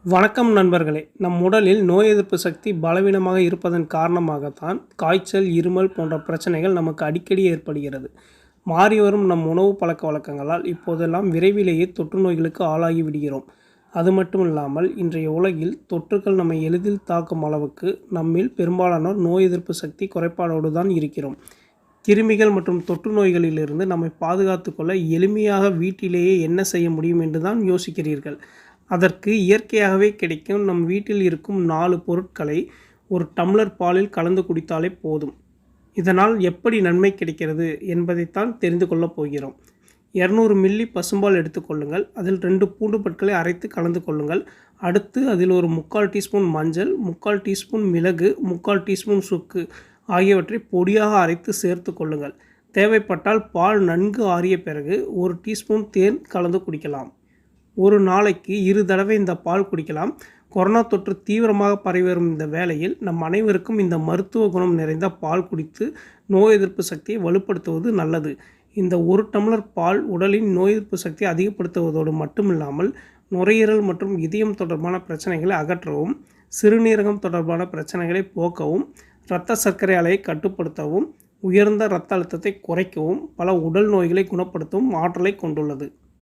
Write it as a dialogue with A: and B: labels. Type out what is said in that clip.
A: வணக்கம் நண்பர்களே. நம் உடலில் நோய் எதிர்ப்பு சக்தி பலவீனமாக இருப்பதன் காரணமாகத்தான் காய்ச்சல், இருமல் போன்ற பிரச்சனைகள் நமக்கு அடிக்கடி ஏற்படுகிறது. மாறி வரும் நம் உணவு பழக்க வழக்கங்களால் இப்போதெல்லாம் விரைவிலேயே தொற்று நோய்களுக்கு ஆளாகி விடுகிறோம். அது மட்டும் இல்லாமல் இன்றைய உலகில் தொற்றுகள் நம்மை எளிதில் தாக்கும் அளவுக்கு நம்மில் பெரும்பாலானோர் நோய் எதிர்ப்பு சக்தி குறைபாடோடு தான் இருக்கிறோம். கிருமிகள் மற்றும் தொற்று நோய்களிலிருந்து நம்மை பாதுகாத்து கொள்ள எளிமையாக வீட்டிலேயே என்ன செய்ய முடியும் என்று தான் யோசிக்கிறீர்கள். அதற்கு இயற்கையாகவே கிடைக்கும் நம் வீட்டில் இருக்கும் 4 பொருட்களை ஒரு டம்ளர் பாலில் கலந்து குடித்தாலே போதும். இதனால் எப்படி நன்மை கிடைக்கிறது என்பதைத்தான் தெரிந்து கொள்ளப் போகிறோம். 200 மில்லி பசும்பால் எடுத்துக்கொள்ளுங்கள். அதில் 2 பூண்டு பற்களை அரைத்து கலந்து கொள்ளுங்கள். அடுத்து அதில் ஒரு 3/4 டீஸ்பூன் மஞ்சள், 3/4 டீஸ்பூன் மிளகு, 3/4 டீஸ்பூன் சுக்கு ஆகியவற்றை பொடியாக அரைத்து சேர்த்து கொள்ளுங்கள். தேவைப்பட்டால் பால் நன்கு ஆறிய பிறகு 1 டீஸ்பூன் தேன் கலந்து குடிக்கலாம். ஒரு நாளைக்கு 2 தடவை இந்த பால் குடிக்கலாம். கொரோனா தொற்று தீவிரமாக பரவி வரும் இந்த வேளையில் நம் அனைவருக்கும் இந்த மருத்துவ குணம் நிறைந்த பால் குடித்து நோய் எதிர்ப்பு சக்தியை வலுப்படுத்துவது நல்லது. இந்த 1 டம்ளர் பால் உடலின் நோய் எதிர்ப்பு சக்தியை அதிகப்படுத்துவதோடு மட்டுமில்லாமல் நுரையீரல் மற்றும் இதயம் தொடர்பான பிரச்சனைகளை அகற்றவும், சிறுநீரகம் தொடர்பான பிரச்சனைகளை போக்கவும், இரத்த சர்க்கரை அளவை கட்டுப்படுத்தவும், உயர்ந்த இரத்த அழுத்தத்தை குறைக்கவும், பல உடல் நோய்களை குணப்படுத்தவும் ஆற்றலை கொண்டுள்ளது.